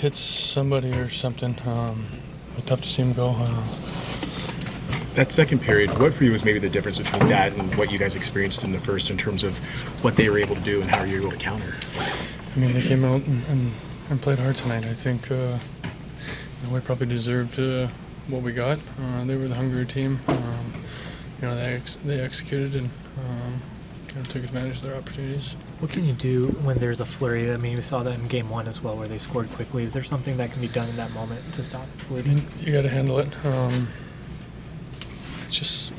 hits somebody or something. Tough to see him go. That second period, what for you was maybe the difference between that and what you guys experienced in the first in terms of what they were able to do and how you were able to counter? I mean, they came out and played hard tonight. I think we probably deserved what we got. They were the hungrier team. They executed and took advantage of their opportunities. What can you do when there's a flurry? I mean, we saw that in Game 1 as well, where they scored quickly. Is there something that can be done in that moment to stop bleeding? You got to handle it. It's just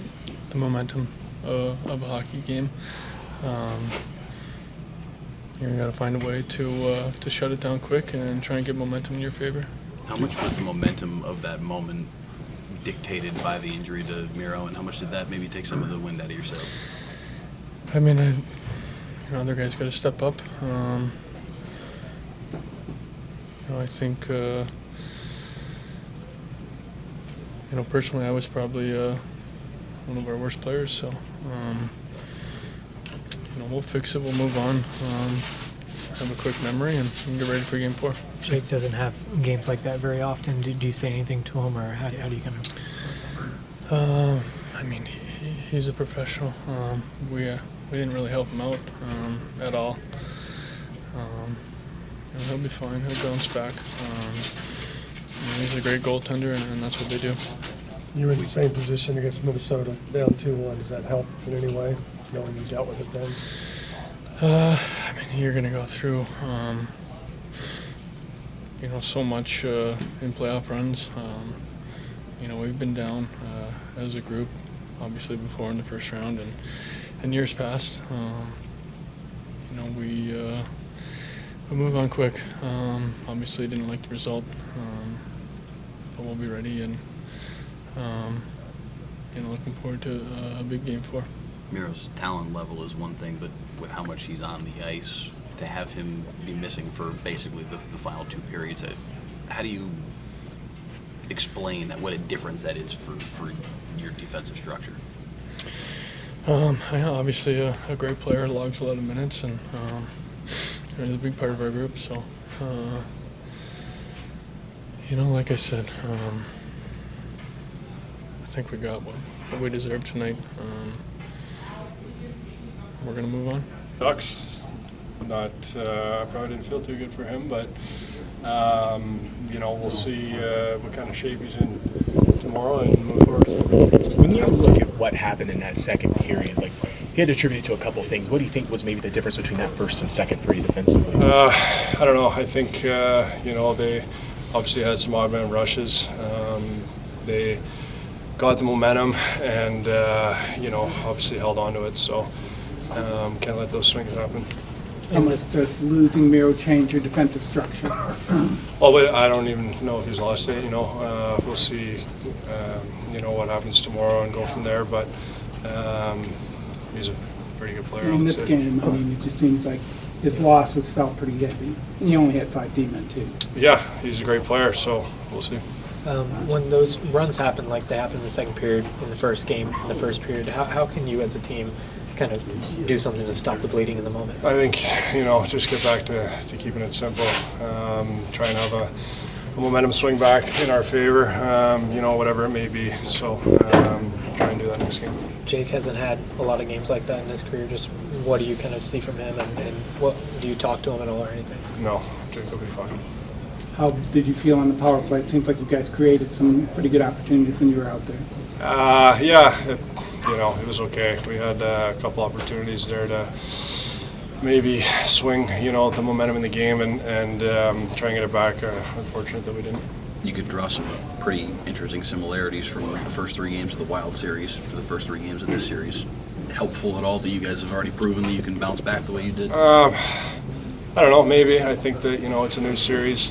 the momentum of a hockey game. You got to find a way to shut it down quick and try and get momentum in your favor. How much was the momentum of that moment dictated by the injury to Miro, and how much did that maybe take some of the wind out of your sails? I mean, other guys got to step up. I think, personally, I was probably one of our worst players. So, we'll fix it. We'll move on. Have a quick memory and get ready for Game 4. Jake doesn't have games like that very often. Do you say anything to him, or how do you kind of? I mean, he's a professional. We didn't really help him out at all. He'll be fine. He'll bounce back. He's a great goaltender, and that's what they do. You were in the same position against Minnesota, down 2-1. Does that help in any way, knowing you dealt with it then? I mean, you're going to go through, so much in playoff runs. We've been down as a group, obviously before in the first round, and in years past. We move on quick. Obviously, didn't like the result, but we'll be ready and looking forward to a big Game 4. Miro's talent level is one thing, but with how much he's on the ice, to have him be missing for basically the final two periods, how do you explain that, what a difference that is for your defensive structure? Obviously a great player, logs a lot of minutes, and he's a big part of our group. So, like I said, I think we got what we deserved tonight. We're going to move on. Ducks, probably didn't feel too good for him, but, we'll see what kind of shape he's in tomorrow and move forward. When you look at what happened in that second period, like, if you had to attribute it to a couple of things, what do you think was maybe the difference between that first and second for you defensively? I don't know. I think, they obviously had some odd man rushes. They got the momentum and, obviously held on to it. So can't let those swings happen. And does losing Miro change your defensive structure? But I don't even know if he's lost it. We'll see, what happens tomorrow and go from there. But he's a pretty good player. In this game, it just seems like his loss was felt pretty heavy. And you only had 5 D-men, too. Yeah, he's a great player, so we'll see. When those runs happen like they happened in the second period, in the first game, in the first period, how can you as a team kind of do something to stop the bleeding in the moment? I think, just get back to keeping it simple. Try and have a momentum swing back in our favor, whatever it may be. So try and do that next game. Jake hasn't had a lot of games like that in his career. Just what do you kind of see from him, and what do you talk to him at all or anything? No, Jake will be fine. How did you feel on the power play? It seems like you guys created some pretty good opportunities when you were out there. It was okay. We had a couple opportunities there to maybe swing, the momentum in the game and try and get it back. Unfortunate that we didn't. You could draw some pretty interesting similarities from the first 3 games of the Wild Series to the first 3 games of this series. Helpful at all that you guys have already proven that you can bounce back the way you did? I don't know, maybe. I think that, it's a new series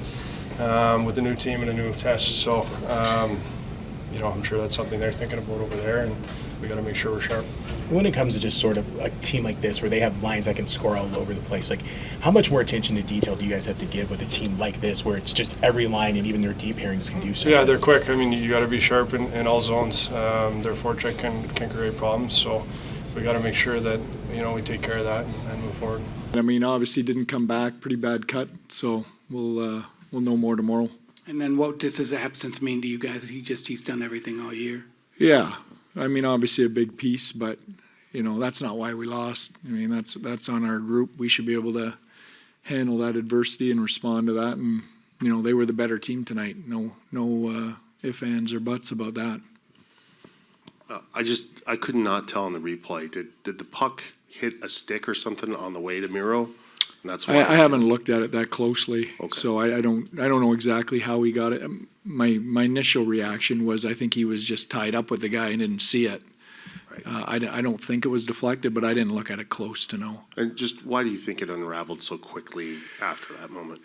with a new team and a new test. So, I'm sure that's something they're thinking about over there, and we got to make sure we're sharp. When it comes to just sort of a team like this where they have lines that can score all over the place, like how much more attention to detail do you guys have to give with a team like this where it's just every line and even their deep pairings can do so? Yeah, they're quick. I mean, you got to be sharp in all zones. Their forecheck can create problems, so we got to make sure that we take care of that and move forward. I mean, obviously didn't come back, pretty bad cut, so we'll we'll know more tomorrow. And then what does his absence mean to you guys? He's done everything all year. Yeah, I mean, obviously a big piece, but, you know, that's not why we lost. I mean, that's on our group. We should be able to handle that adversity and respond to that. And, you know, they were the better team tonight. No ifs, ands, or buts about that. I could not tell on the replay. Did the puck hit a stick or something on the way to Miro? And that's why I haven't looked at it that closely, Okay. so I don't know exactly how he got it. My initial reaction was I think he was just tied up with the guy and didn't see it. Right. I don't think it was deflected, but I didn't look at it close to know. And just why do you think it unraveled so quickly after that moment?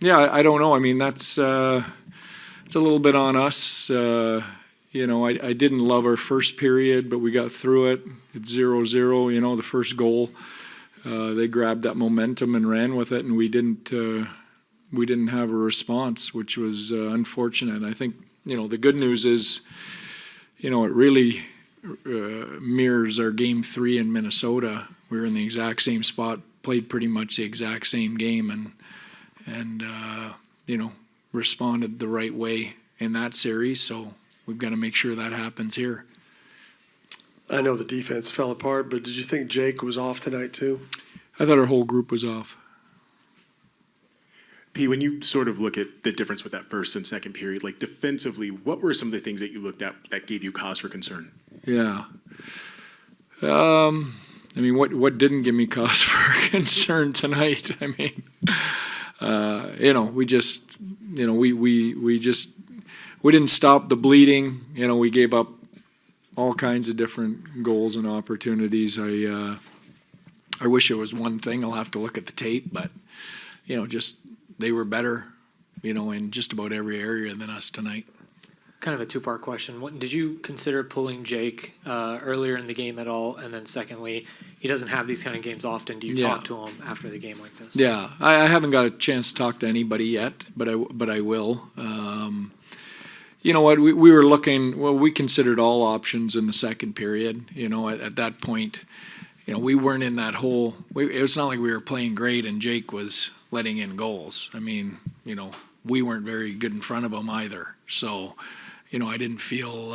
Yeah, I don't know. I mean, that's it's a little bit on us. You know, I didn't love our first period, but we got through it. It's 0-0. You know, the first goal, they grabbed that momentum and ran with it, and we didn't have a response, which was unfortunate. I think, you know, the good news is, you know, it really mirrors our Game 3 in Minnesota. We were in the exact same spot, played pretty much the exact same game, and you know, responded the right way in that series. So we've got to make sure that happens here. I know the defense fell apart, but did you think Jake was off tonight too? I thought our whole group was off. P, when you sort of look at the difference with that first and second period, like defensively, what were some of the things that you looked at that gave you cause for concern? Yeah. I mean, what didn't give me cause for concern tonight? I mean, you know, we just, you know, we didn't stop the bleeding. You know, we gave up all kinds of different goals and opportunities. I wish it was one thing. I'll have to look at the tape, but, you know, just they were better, you know, in just about every area than us tonight. Kind of a two-part question. Did you consider pulling Jake earlier in the game at all? And then secondly, he doesn't have these kind of games often. Do you talk to him after the game like this? Yeah, I haven't got a chance to talk to anybody yet, but I will. You know what? We were looking. Well, we considered all options in the second period. You know, at that point, you know, we weren't in that hole. It was not like we were playing great and Jake was letting in goals. I mean, you know, we weren't very good in front of him either. So, you know, I didn't feel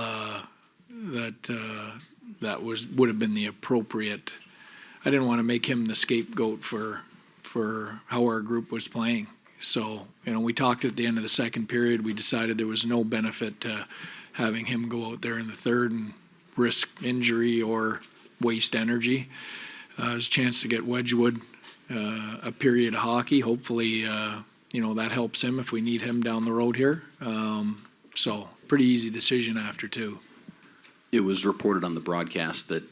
that would have been the appropriate. I didn't want to make him the scapegoat for how our group was playing. So, you know, we talked at the end of the second period. We decided there was no benefit to having him go out there in the third and risk injury or waste energy. His chance to get Wedgwood a period of hockey. Hopefully, you know, that helps him if we need him down the road here. So, pretty easy decision after two. It was reported on the broadcast that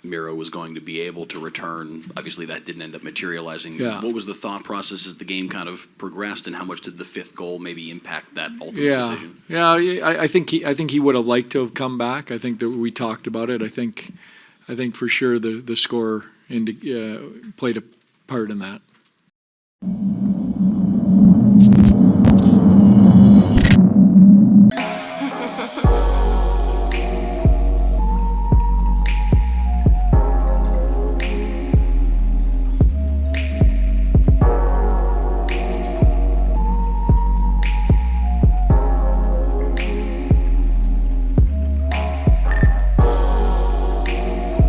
Miro was going to be able to return. Obviously, that didn't end up materializing. Yeah. What was the thought process as the game kind of progressed, and how much did the fifth goal maybe impact that ultimate decision? Yeah, I think he would have liked to have come back. I think that we talked about it. I think for sure the score played a part in that.